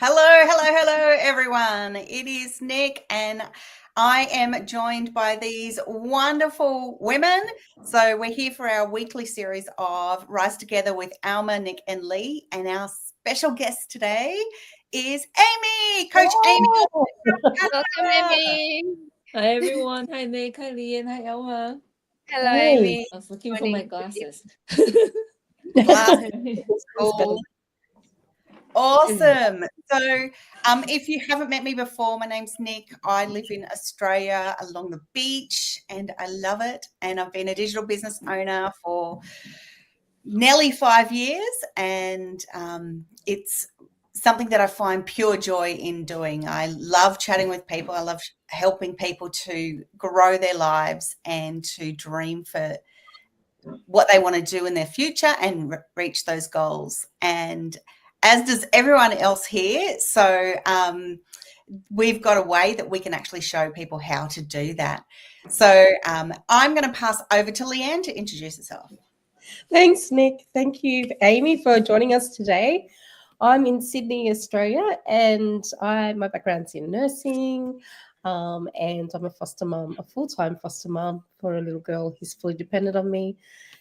Hello, everyone. It is Nic, and I am joined by these wonderful women. So, we're here for our weekly series of Rise Together with Alma, Nic, and Lee. And our special guest today is Amy, Coach Amy. Oh, Welcome, Amy. hi everyone. Hi Nick. Hi Lee. And hi Elma. Hello, Hey. Amy. I was looking for my Morning. glasses. Glass It's School. Awesome. So, if you haven't met me before, my name's Nic. I live in Australia along the beach and I love it. And I've been a digital business owner for nearly 5 years. And it's something that I find pure joy in doing. I love chatting with people. I love helping people to grow their lives and to dream for what they want to do in their future and reach those goals. And as does everyone else here. So we've got a way that we can actually show people how to do that. So I'm going to pass over to Leanne to introduce herself. Thanks, Nic. Thank you, Amy, for joining us today. I'm in Sydney, Australia, and my background's in nursing, and I'm a foster mum, a full-time foster mum for a little girl who's fully dependent on me.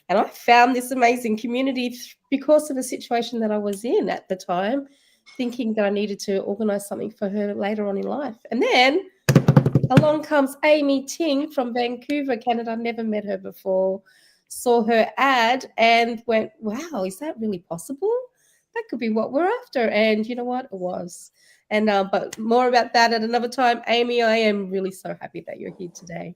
And I found this amazing community because of the situation that I was in at the time, thinking that I needed to organise something for her later on in life. And then along comes Amy Ting from Vancouver, Canada. Never met her before. Saw her ad and went, wow, is that really possible? That could be what we're after. And you know what? It was. And but more about that at another time. Amy, I am really so happy that you're here today.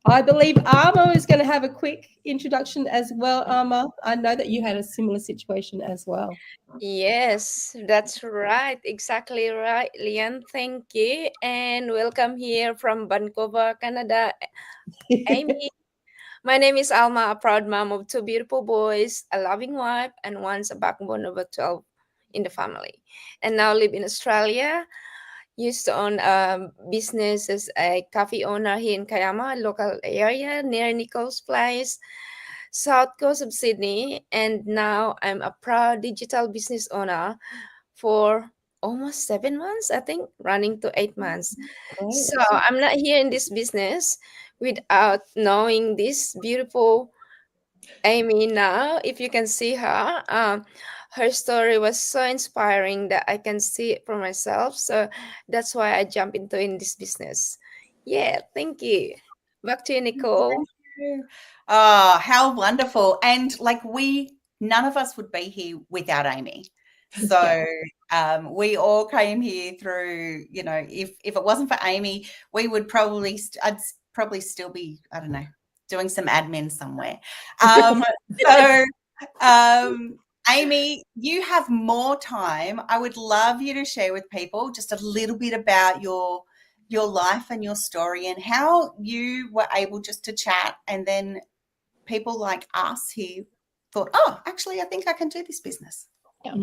I believe Alma is going to have a quick introduction as well. Alma, I know that you had a similar situation as well. Yes, that's right. Exactly right, Lian. Thank you. And welcome here from Vancouver, Canada. Amy, my name is Alma, a proud mom of two beautiful boys, a loving wife, and once a backbone of a 12 in the family. And now live in Australia. Used to own a business as a coffee owner here in Kayama, local area near Nichols Place, south coast of Sydney. And now I'm a proud digital business owner for almost 7 months, I think, running to 8 months. Great. So I'm not here in this business without knowing this beautiful Amy now. If you can see her, her story was so inspiring that I can see it for myself. So that's why I jump into in this business. Yeah, thank you. Back to you, Nicole. Oh, how wonderful. And like none of us would be here without Amy. So we all came here through, if it wasn't for Amy, we would I'd probably still be, I don't know, doing some admin somewhere. So, Amy, you have more time. I would love you to share with people just a little bit about your life and your story and how you were able just to chat, and then people like us here thought, oh, actually, I think I can do this business. Yeah.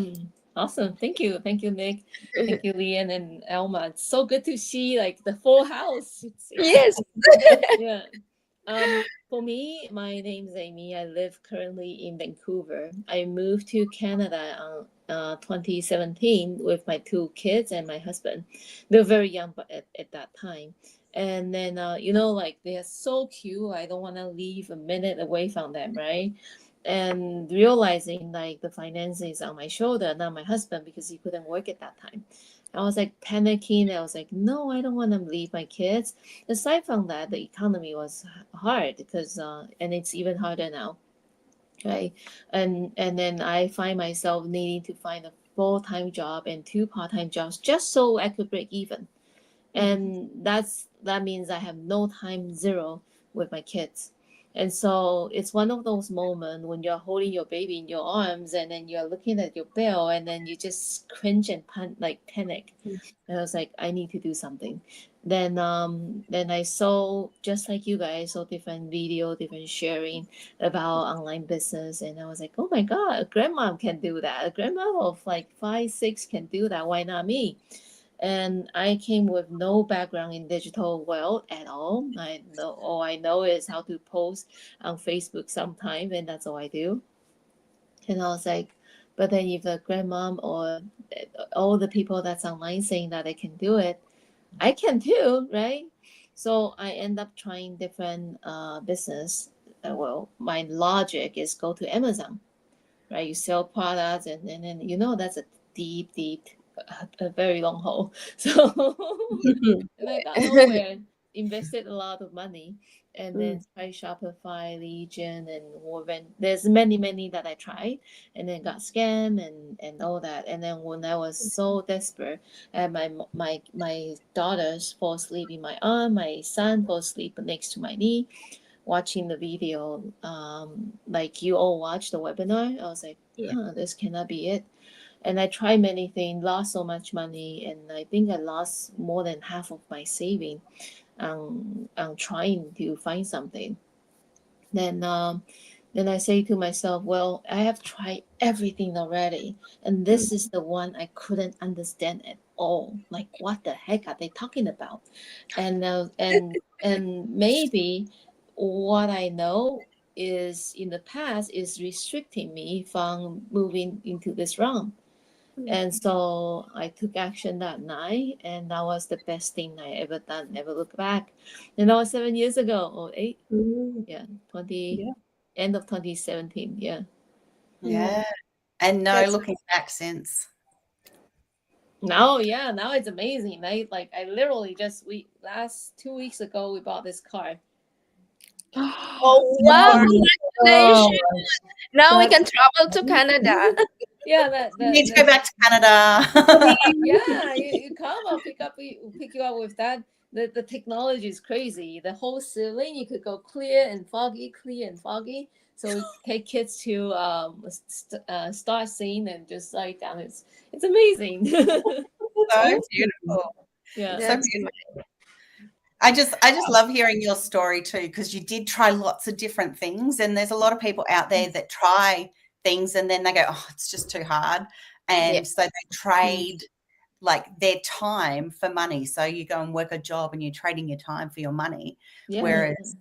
Awesome. Thank you. Thank you, Nick. Thank you, Leanne and Elma. It's so good to see like the full house. Yes. Yeah. For me, my name's Amy. I live currently in Vancouver. I moved to Canada 2017 with my two kids and my husband. They were very young but at that time. And then, like they are so cute. I don't want to leave a minute away from them, right? And realizing like the finances on my shoulder, not my husband, because he couldn't work at that time. I was like panicking. I was like, no, I don't want to leave my kids. Aside from that, the economy was hard because, and it's even harder now, right? And then I find myself needing to find a full-time job and two part-time jobs just so I could break even. And that means I have no time, zero, with my kids. And so it's one of those moments when you're holding your baby in your arms and then you're looking at your bill and then you just cringe and panic. And I was like, I need to do something. Then I saw, just like you guys, saw different video, different sharing about online business, and I was like, oh my god, a grandma can do that. A grandma of like 5, 6 can do that. Why not me? And I came with no background in digital world at all. All I know is how to post on Facebook sometimes, and that's all I do. And I was like, but then if a grandmom or all the people that's online saying that they can do it, I can too, right? So I end up trying different business. Well, my logic is go to Amazon, right? You sell products, and then that's a deep, a very long hole. So and I got nowhere. Invested a lot of money, and then tried Shopify, Legion, and Woven. There's many that I tried, and then got scammed and all that. And then when I was so desperate, and my daughters fall asleep in my arm, my son fall asleep next to my knee, watching the video, like you all watched the webinar. I was like, this cannot be it. And I tried many things, lost so much money, and I think I lost more than half of my saving on trying to find something. Then I say to myself, well, I have tried everything already, and this is the one I couldn't understand at all. Like, what the heck are they talking about? And maybe what I know is in the past is restricting me from moving into this realm. And so I took action that night, and that was the best thing I ever done. Never look back. And that was 7 years ago, or 8, 20, end of 2017. Yeah. And no That's- looking back since. Now it's amazing, right? Like I literally last 2 weeks ago we bought this car. Oh wow! Congratulations! Now we can travel to Canada. Yeah, You need to go back to Canada. yeah, you come, I'll pick you up with that. The technology is crazy. The whole ceiling, you could go clear and foggy. So we take kids to start seeing and just like down. It's amazing. So beautiful. Yeah. So beautiful. I just love hearing your story too, because you did try lots of different things, and there's a lot of people out there that try things and then they go, oh, it's just too hard, and so they trade like their time for money. So you go and work a job and you're trading your time for your money, whereas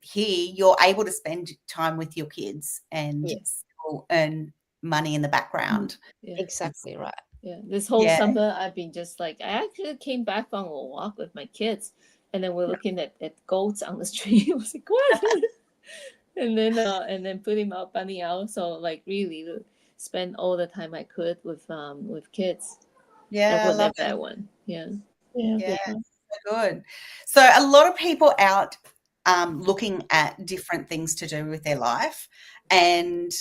here you're able to spend time with your kids and still earn money in the background. Exactly right. Yeah, this whole summer I've been just like, I actually came back from a walk with my kids, and then we're looking at goats on the street. I was like, what? and then putting my bunny out. So like really spend all the time I could with kids. Yeah, I I love that one. Yeah, so good. So a lot of people out looking at different things to do with their life, and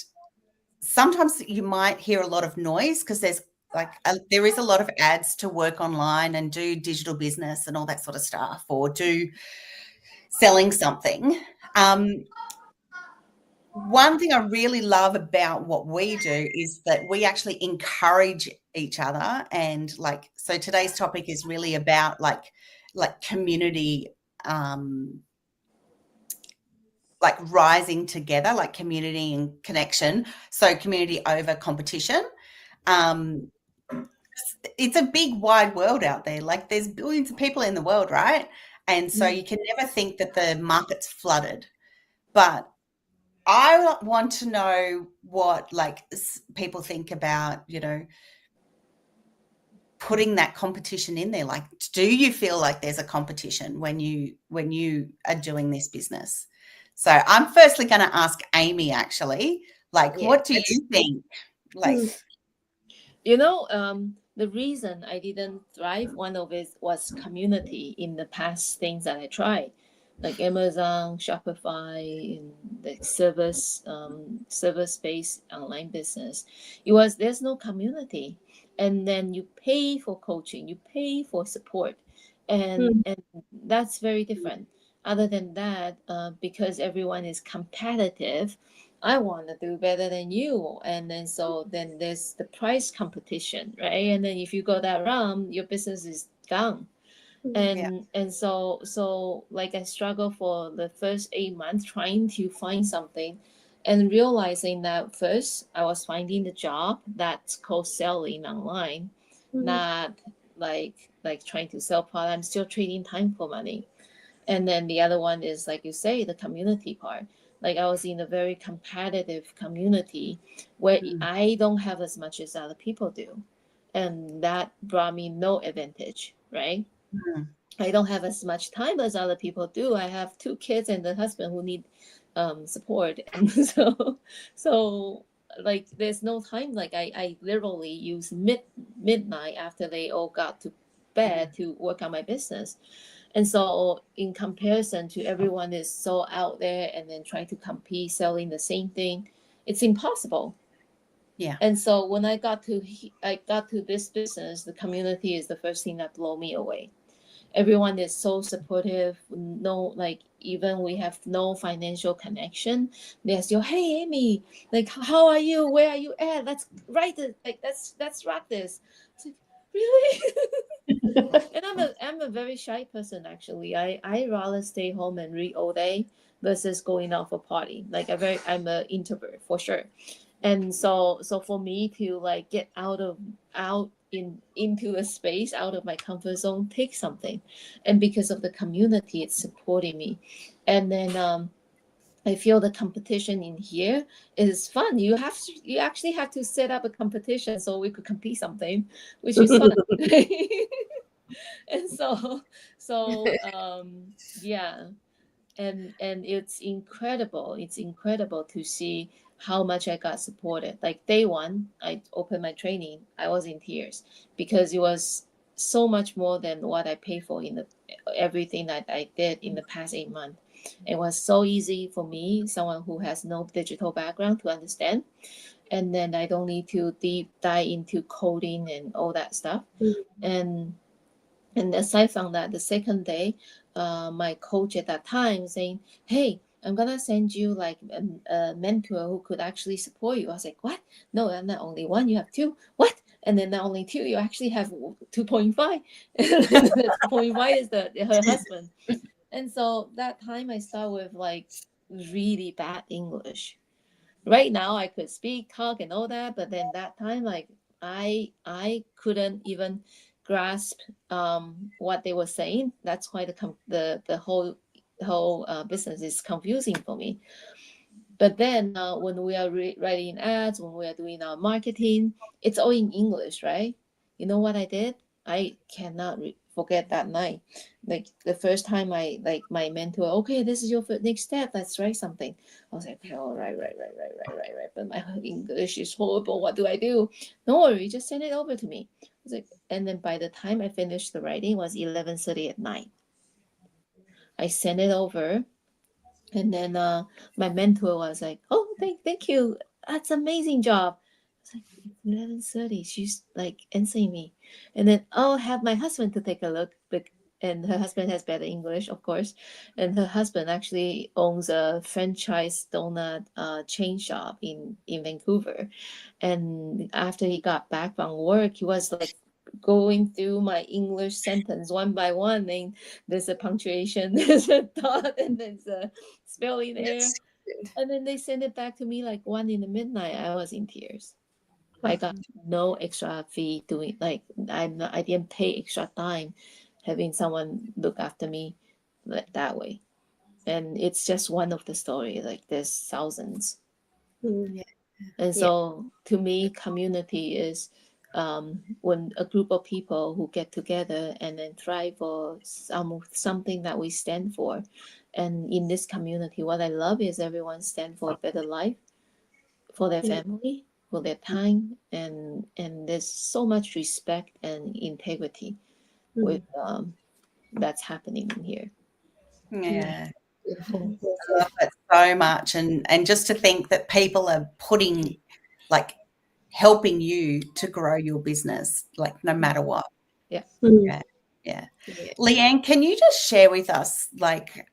sometimes you might hear a lot of noise because there is a lot of ads to work online and do digital business and all that sort of stuff, or do selling something. One thing I really love about what we do is that we actually encourage each other, and so today's topic is really about like community, like rising together, like community and connection. So community over competition. It's a big wide world out there. Like there's billions of people in the world, right? And so you can never think that the market's flooded. But I want to know what people think about, putting that competition in there. Like, do you feel like there's a competition when you are doing this business? So I'm firstly going to ask Amy, actually, what do you think? The reason I didn't thrive, one of it was community in the past things that I tried, like Amazon, Shopify, and the service-based online business. There's no community, and then you pay for coaching, you pay for support, and that's very different. Other than that, because everyone is competitive, I want to do better than you, and then there's the price competition, right? And then if you go that round, your business is gone. And so like I struggled for the first 8 months trying to find something, and realizing that first I was finding the job that's called selling online, not like trying to sell product. I'm still trading time for money. And then the other one is, like you say, the community part. Like I was in a very competitive community where I don't have as much as other people do. and that brought me no advantage, right? Mm. I don't have as much time as other people do. I have 2 kids and a husband who need support, and so like there's no time. Like I literally use midnight after they all got to bed to work on my business. And so in comparison to everyone is so out there and then trying to compete selling the same thing, it's impossible. Yeah. And so when I got to this business, the community is the first thing that blew me away. Everyone is so supportive. No, like even we have no financial connection, they're still, hey Amy, like how are you, where are you at, let's write it, like let's rock this. It's like, really? And I'm a very shy person, actually. I rather stay home and read all day versus going out for party. Like I'm an introvert for sure. And so for me to like get out into a space out of my comfort zone takes something. And because of the community, it's supporting me. And then I feel the competition in here is fun. You actually have to set up a competition so we could compete something, which is fun. And yeah, and it's incredible to see how much I got supported. Like day one I opened my training, I was in tears because it was so much more than what I paid for in the everything that I did in the past 8 months. It was so easy for me, someone who has no digital background, to understand. And then I don't need to deep dive into coding and all that stuff. and and aside from that, the second day, my coach at that time saying, "Hey, I'm gonna send you like a mentor who could actually support you." I was like, "What? No, I'm not only one. You have two. What?" And then not only two, you actually have 2.5. And then the 2.5 is her husband. And so that time I start with like really bad English. Right now I could speak, talk, and all that, but then that time, like I couldn't even grasp what they were saying. That's why the whole business is confusing for me. But then when we are writing ads, when we are doing our marketing, it's all in English, right? You know what I did? I cannot forget that night. Like the first time I like my mentor, okay, this is your next step. Let's write something. I was like, oh, right. But my English is horrible. What do I do? Don't worry, just send it over to me. I was like, and then by the time I finished the writing, it was 11:30 at night. I sent it over, and then my mentor was like, "Oh, thank you. That's amazing job." It's like 11:30. She's like answering me, and then I'll have my husband to take a look. And her husband has better English, of course. And her husband actually owns a franchise donut chain shop in Vancouver. And after he got back from work, he was like going through my English sentence one by one, and there's a punctuation, there's a dot, and there's a spelling error. And then they send it back to me like 1 in the midnight. I was in tears. I got no extra fee doing, like I didn't pay extra time having someone look after me that way. And it's just one of the story. Like there's thousands. Yeah. And so to me, community is when a group of people who get together and then try for something that we stand for. And in this community, what I love is everyone stand for a better life, for their family, for their time, and there's so much respect and integrity with that's happening in here. Yeah. Beautiful. I love it so much. And just to think that people are putting, like, helping you to grow your business, like no matter what. Yeah. Yeah. Yeah. Leanne, can you just share with us, like,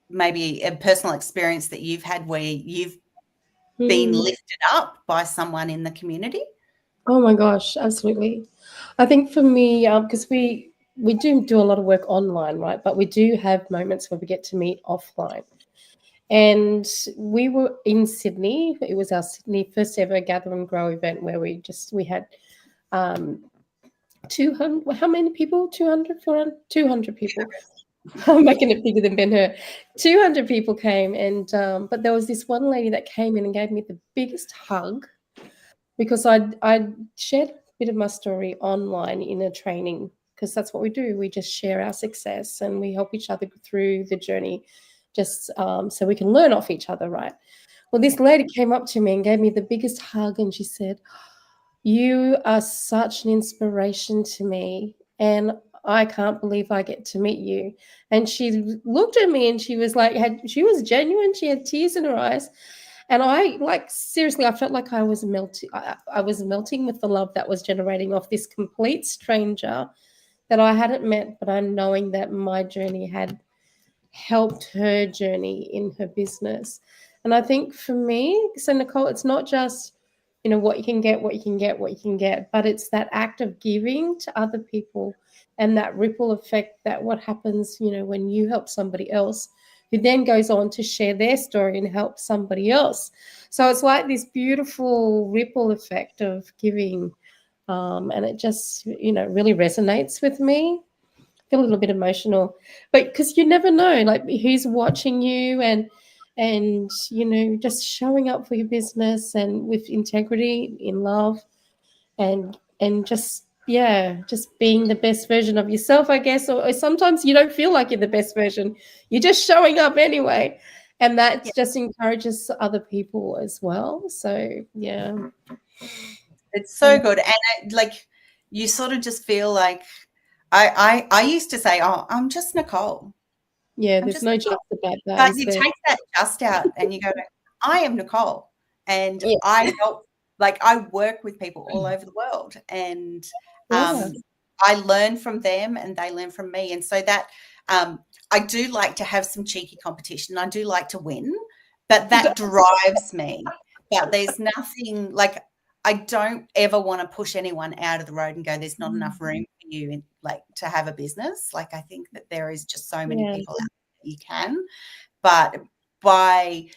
maybe a personal experience that you've had where you've been lifted up by someone in the community? Oh my gosh, absolutely. I think for me, because we do a lot of work online, right? But we do have moments where we get to meet offline. And we were in Sydney. It was our Sydney first ever Gather and Grow event where we had 200, how many people? 200, 400, 200 people. I'm making it bigger than Ben-Hur. 200 people came, and but there was this one lady that came in and gave me the biggest hug because I'd shared bit of my story online in a training, because that's what we do. We just share our success and we help each other through the journey, just so we can learn off each other, right? Well, this lady came up to me and gave me the biggest hug, and she said, "You are such an inspiration to me, and I can't believe I get to meet you." And she looked at me and she was like, she was genuine. She had tears in her eyes. And I, like, seriously, I felt like I was melting. I was melting with the love that was generating off this complete stranger that I hadn't met, but I'm knowing that my journey had helped her journey in her business. And I think for me, so Nicole, it's not just, what you can get, what you can get, what you can get, but it's that act of giving to other people and that ripple effect, that what happens, when you help somebody else who then goes on to share their story and help somebody else. So it's like this beautiful ripple effect of giving. And it just, really resonates with me. Feel a little bit emotional, but because you never know, like, who's watching you, and just showing up for your business and with integrity, in love, and just, yeah, just being the best version of yourself, I guess. Or sometimes you don't feel like you're the best version, you're just showing up anyway, and that Yeah. just encourages other people as well. So yeah, It's so good. And like, you sort of just feel like, I used to say, oh, I'm just Nicole. yeah, I'm there's just no Nicole. just about that, But is you there? take that just out and you go, I am Nicole. And Yeah. I help, like, I work with people all over the world. And Yeah. I learn from them and they learn from me. And so that, I do like to have some cheeky competition. I do like to win, but that drives me. But there's nothing, like, I don't ever want to push anyone out of the road and go, there's not enough room for you, like, to have a business. Like, I think that there is just so many Yeah. people out there that you can. But by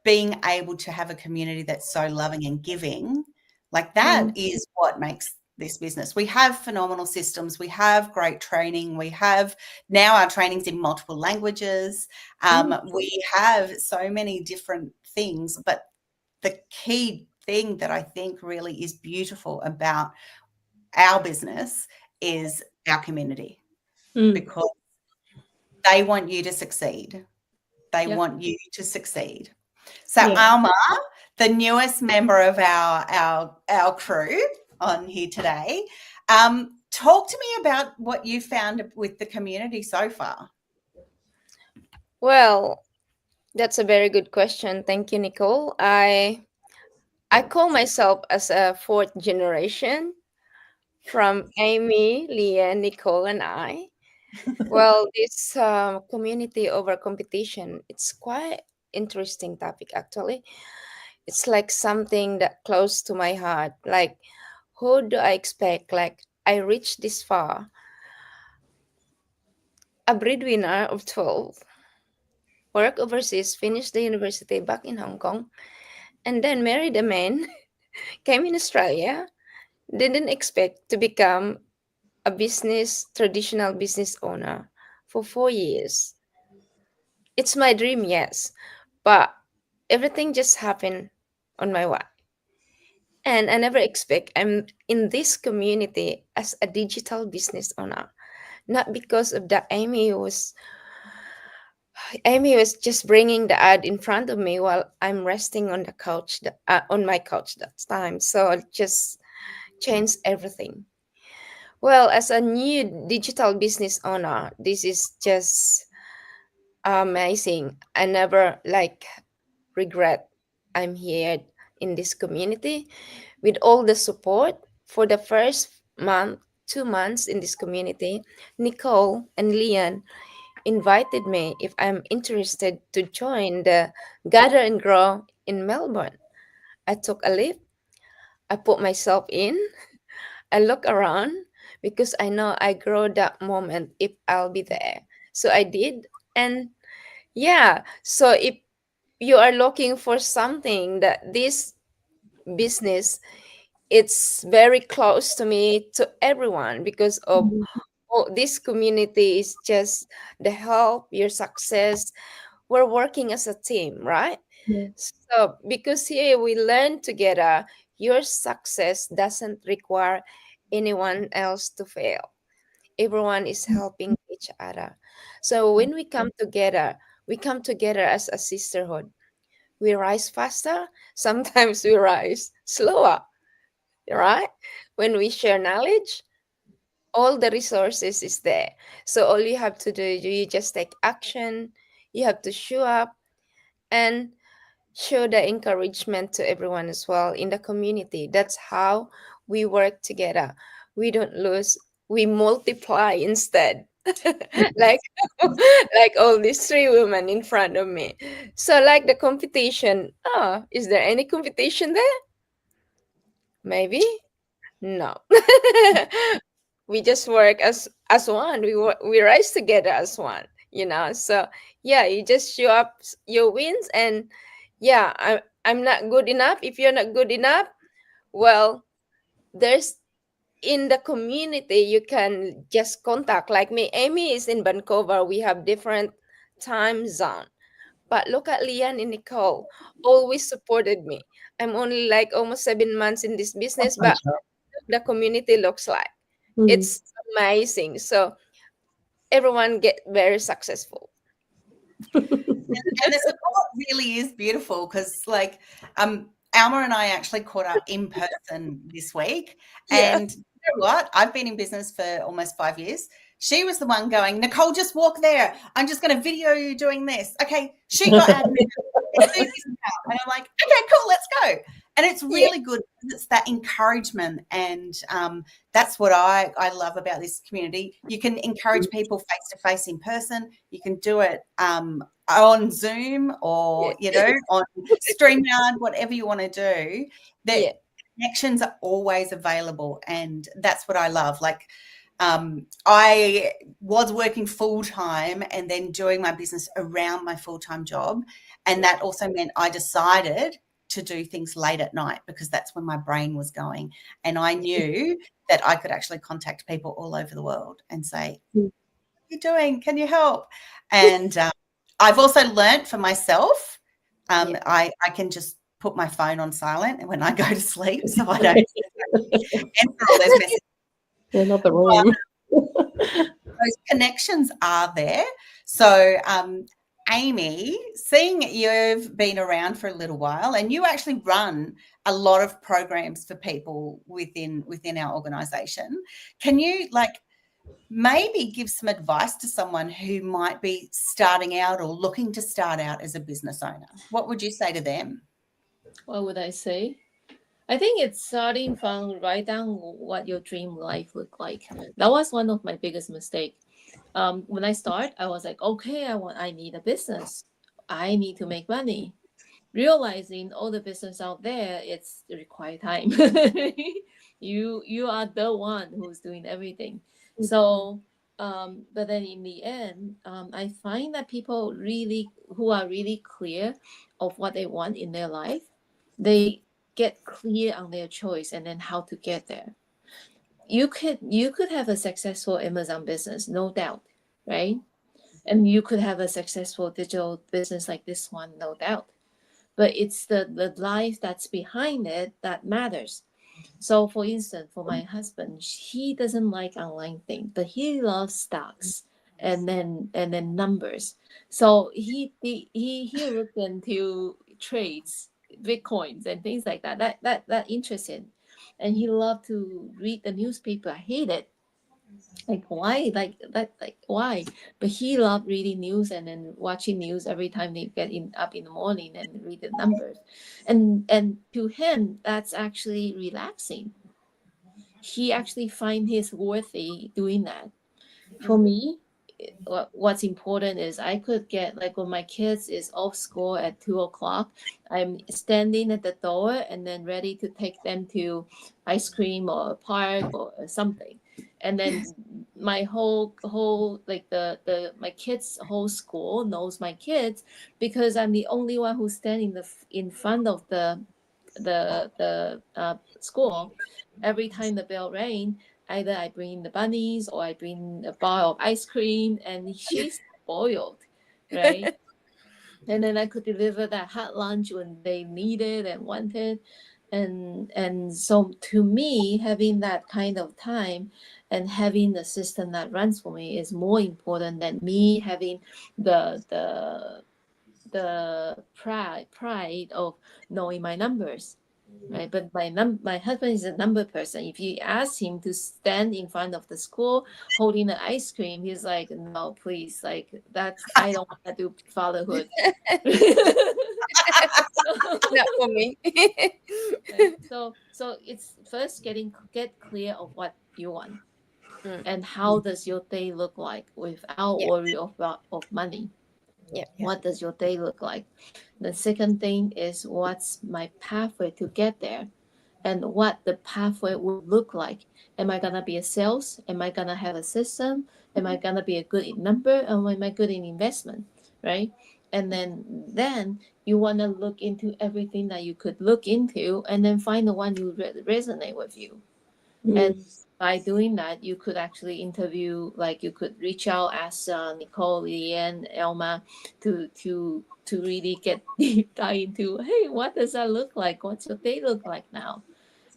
being able to have a community that's so loving and giving, like, that is what makes this business. We have phenomenal systems. We have great training. We have now our training's in multiple languages. We have so many different things, but the key thing that I think really is beautiful about our business is our community, because they want you to succeed. They Yep. want you to succeed. So Yeah. Alma, the newest member of our crew on here today, talk to me about what you found with the community so far. Well, that's a very good question. Thank you, Nicole. I call myself as a fourth generation from Amy, Leah, Nicole, and I. Well, this community over competition, it's quite interesting topic actually. It's like something that close to my heart. Like, who do I expect? Like, I reached this far, a breadwinner of 12, work overseas, finished the university back in Hong Kong, and then married a man, came in Australia, didn't expect to become a traditional business owner for 4 years. It's my dream, yes, but everything just happened on my way. And I never expect I'm in this community as a digital business owner. Not because of that Amy was just bringing the ad in front of me while I'm resting on the couch, on my couch that time. So I just changed everything. Well, as a new digital business owner, this is just amazing. I never regret I'm here in this community with all the support for the first month, 2 months in this community. Nicole and Leon invited me if I'm interested to join the Gather and Grow in Melbourne. I took a leap. I put myself in. I look around because I know I grow that moment if I'll be there. So I did. And yeah, so if you are looking for something that this business, it's very close to me, to everyone, because of this community is just the help, your success. We're working as a team, right? Yeah. So because here we learn together, your success doesn't require anyone else to fail. Everyone is helping each other. So when we come together as a sisterhood. We rise faster, sometimes we rise slower, right? When we share knowledge, all the resources is there. So all you have to do, you just take action, you have to show up and show the encouragement to everyone as well in the community. That's how we work together. We don't lose, we multiply instead. like like all these three women in front of me. So like the competition, is there any competition there? Maybe no. We just work as one. We rise together as one, so yeah, you just show up your wins. And yeah, I'm not good enough. If you're not good enough, well, there's in the community you can just contact. Like me, Amy is in Vancouver. We have different time zone, but look at Leanne and Nicole, always supported me. I'm only like almost 7 months in this business, but the community looks like it's amazing. So everyone get very successful. And the support really is beautiful because, like, Alma and I actually caught up in person this week. Yeah. And you know what? I've been in business for almost 5 years. She was the one going, Nicole, just walk there. I'm just going to video you doing this. Okay. She got admin. And I'm like, okay, cool, let's go. And it's really good because it's that encouragement. And that's what I love about this community. You can encourage people face to face in person. You can do it on Zoom or, on StreamYard, whatever you want to do. The connections are always available. And that's what I love. Like, I was working full-time and then doing my business around my full-time job. And that also meant I decided to do things late at night because that's when my brain was going. And I knew that I could actually contact people all over the world and say, what are you doing? Can you help? And I've also learnt for myself, I can just put my phone on silent when I go to sleep so I don't answer all those messages. Yeah, not the room. Those connections are there. So, Amy, seeing you've been around for a little while and you actually run a lot of programs for people within our organisation, can you maybe give some advice to someone who might be starting out or looking to start out as a business owner? What would you say to them? What would I say? I think it's starting from write down what your dream life look like. That was one of my biggest mistakes. When I start, I was like, okay, I need a business. I need to make money. Realizing all the business out there, it's require time. You are the one who's doing everything. So, but then in the end, I find that people who are really clear of what they want in their life, they get clear on their choice and then how to get there. You could have a successful Amazon business, no doubt, right? And you could have a successful digital business like this one, no doubt. But it's the life that's behind it that matters. So for instance, for my husband, he doesn't like online things, but he loves stocks and then numbers. So he looked into trades, bitcoins and things like that. That interests him. And he loved to read the newspaper. I hate it. Like why? Like why? But he loved reading news and then watching news every time they get up in the morning and read the numbers. And to him, that's actually relaxing. He actually find his worthy doing that. For me, what's important is I could get, like, when my kids is off school at 2 o'clock, I'm standing at the door and then ready to take them to ice cream or a park or something. And then my whole like the my kids' whole school knows my kids because I'm the only one who's standing in front of the school every time the bell rang. Either I bring the bunnies or I bring a bar of ice cream, and she's spoiled, right? And then I could deliver that hot lunch when they needed and wanted. And so to me, having that kind of time and having the system that runs for me is more important than me having the pride of knowing my numbers, right? But my husband is a number person. If you ask him to stand in front of the school holding the ice cream, he's like, no, please, like that's I don't want to do fatherhood. Not for me. Right? So it's first get clear of what you want Mm. and how does your day look like without Yeah. worry of money. Yeah. What does your day look like? The second thing is what's my pathway to get there and what the pathway would look like. Am I gonna be a sales? Am I gonna have a system? Am I gonna be a good in number? Or am I good in investment? Right? And then you wanna look into everything that you could look into and then find the one you resonate with you. And by doing that, you could actually interview, like you could reach out, ask Nicole, Leanne, Alma, to really get deep dive into, hey, what does that look like? What's your day look like now?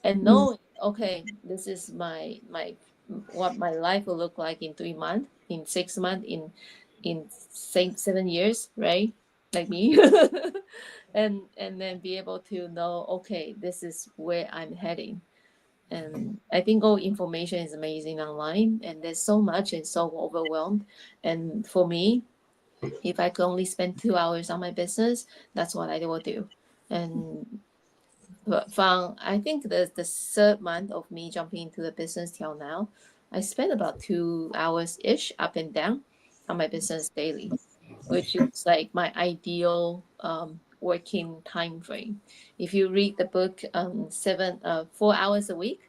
And know, okay, this is my what my life will look like in 3 months, in 6 months, in 7 years, right? Like me. And then be able to know, okay, this is where I'm heading. And I think all information is amazing online, and there's so much and so overwhelmed. And for me, if I could only spend 2 hours on my business, that's what I will do. And from I think the third month of me jumping into the business till now, I spend about 2 hours ish up and down on my business daily, which is like my ideal working time frame. If you read the book 4 hours a week,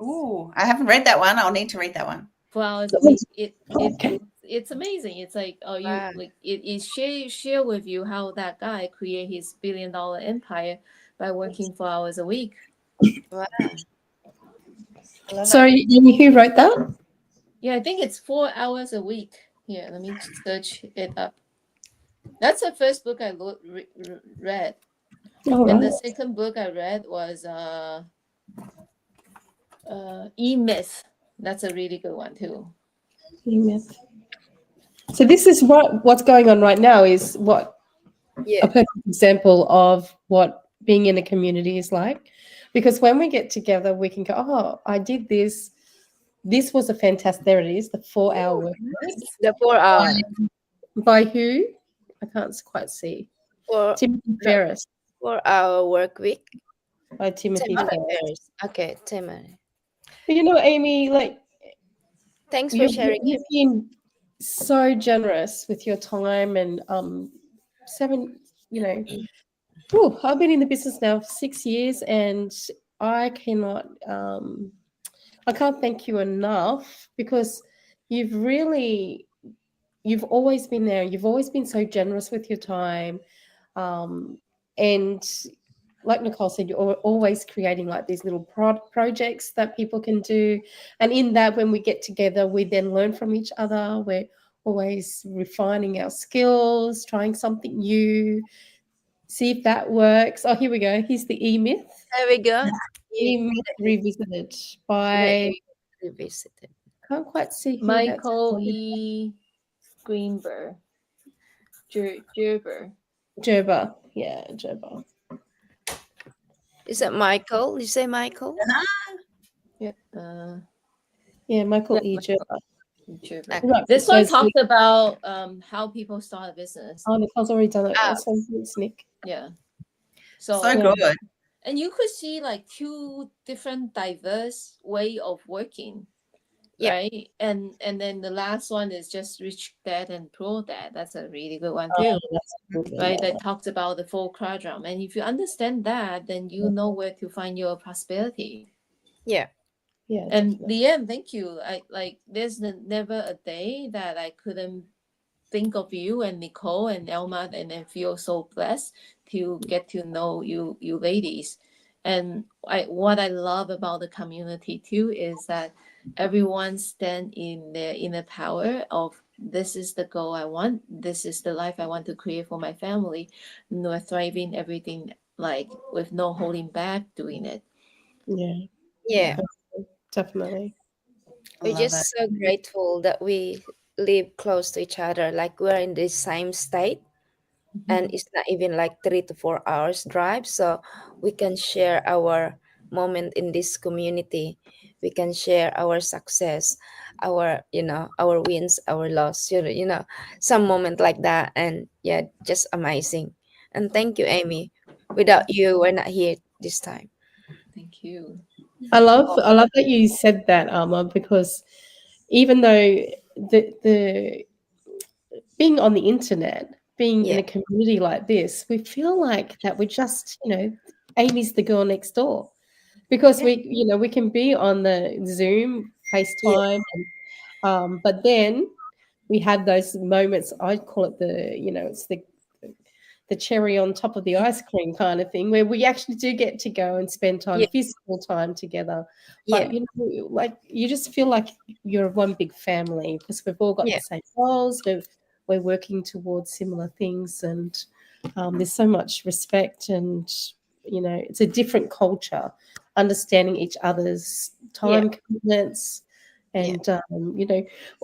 Ooh, I haven't read that one. I'll need to read that one. 4 hours a week, Okay. it's amazing. It's like, oh, you Wow. like it share with you how that guy create his $1 billion empire by working 4 hours a week. Wow. I love it. Sorry, Amy, who wrote that? Yeah, I think it's 4 hours a week. Here, let me search it up. That's the first book I read. All And the right. second book I read was E-Myth. That's a really good one too. Yes. So this is what's going on right now is what Yeah. a perfect example of what being in a community is like. Because when we get together, we can go, oh, I did this. This was a fantastic, there it is, the 4-hour work week. The 4 hour. By who? I can't quite see. For Timothy the Ferris. 4 hour work week. By Timothy Timothy Ferris. Ferris. Okay, Timothy. But you know, Amy, like Thanks for you've sharing. been so generous with your time and I've been in the business now for 6 years and I cannot I can't thank you enough because you've always been there. You've always been so generous with your time. And like Nicole said, you're always creating like these little projects that people can do. And in that, when we get together, we then learn from each other. We're always refining our skills, trying something new, see if that works. Oh, here we go. Here's the E-Myth. There we go. E-Myth Revisited by, Revisited. can't quite see who Michael that's. E. Greenberg. Gerber. Gerber. Yeah, Gerber. Is that Michael? You say Michael? Yeah. Yeah, Michael Yeah, E. Gerber. Gerber. Okay. This one talks about how people start a business. Oh, Nicole's already done it. Ah. Awesome. Thanks, Nick. Yeah. So Yeah. good. And you could see like two different diverse way of working. Yeah. Right. And then the last one is just Rich Dad and Poor Dad. That's a really good one Oh, too. that's a good one. Right. That talks about the full quadrant. And if you understand that, then you know where to find your prosperity. Yeah. Yeah. And Definitely. Leanne, thank you. I like there's never a day that I couldn't think of you and Nicole and Elma and then feel so blessed to get to know you ladies. And what I love about the community too is that everyone stand in their inner power of this is the goal I want, this is the life I want to create for my family. And we're thriving everything like with no holding back doing it. Yeah, Yeah. definitely. We're Love just it. so grateful that we live close to each other. Like we're in the same state, and it's not even like 3 to 4 hours drive. So we can share our moment in this community. We can share our success, our our wins, our loss. Some moment like that, and yeah, just amazing. And thank you, Amy. Without you, we're not here this time. Thank you. I love that you said that, Alma, because even though the being on the internet, being in Yeah, a community like this, we feel like that we're just, Amy's the girl next door. Because yeah, we can be on the Zoom, yeah, FaceTime, but then we have those moments. I call it it's the cherry on top of the ice cream kind of thing, where we actually do get to go and spend time, yeah, physical time together. yeah, But like you just feel like you're one big family because we've all got yeah, the same goals. We're working towards similar things, and there's so much respect, and it's a different culture, understanding each other's yeah, time commitments. yeah, And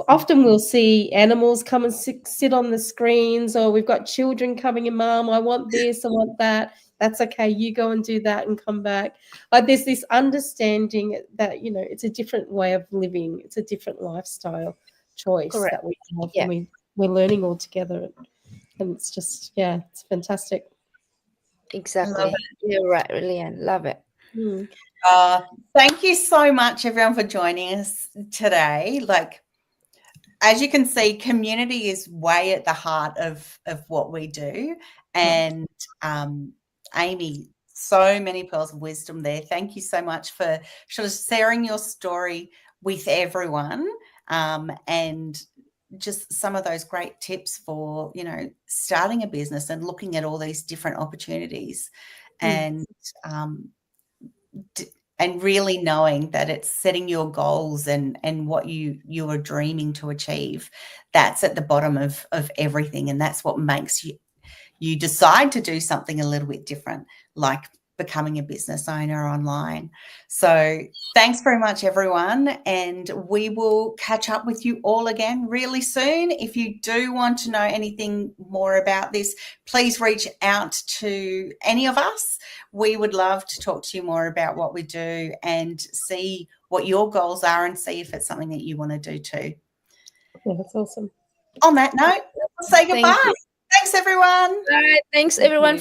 often we'll see animals come and sit on the screens, or we've got children coming in, Mom, I want this, I want that. That's okay, you go and do that and come back. But there's this understanding that it's a different way of living, it's a different lifestyle choice correct. that we have, Yeah, and we're learning all together, and it's just, yeah, it's fantastic. Love exactly. You're right, Leanne. Love it. Mm. Thank you so much, everyone, for joining us today. Like, as you can see, community is way at the heart of what we do. And Amy, so many pearls of wisdom there. Thank you so much for sort of sharing your story with everyone, and just some of those great tips for, starting a business and looking at all these different opportunities, and and really knowing that it's setting your goals and what you are dreaming to achieve. That's at the bottom of everything, and that's what makes you decide to do something a little bit different, like becoming a business owner online. So thanks very much, everyone, and we will catch up with you all again really soon. If you do want to know anything more about this, please reach out to any of us. We would love to talk to you more about what we do and see what your goals are and see if it's something that you want to do too. Yeah, that's awesome. On that note, we'll say Thank goodbye. you. Thanks, everyone. All right. Thanks, Thank everyone, you. for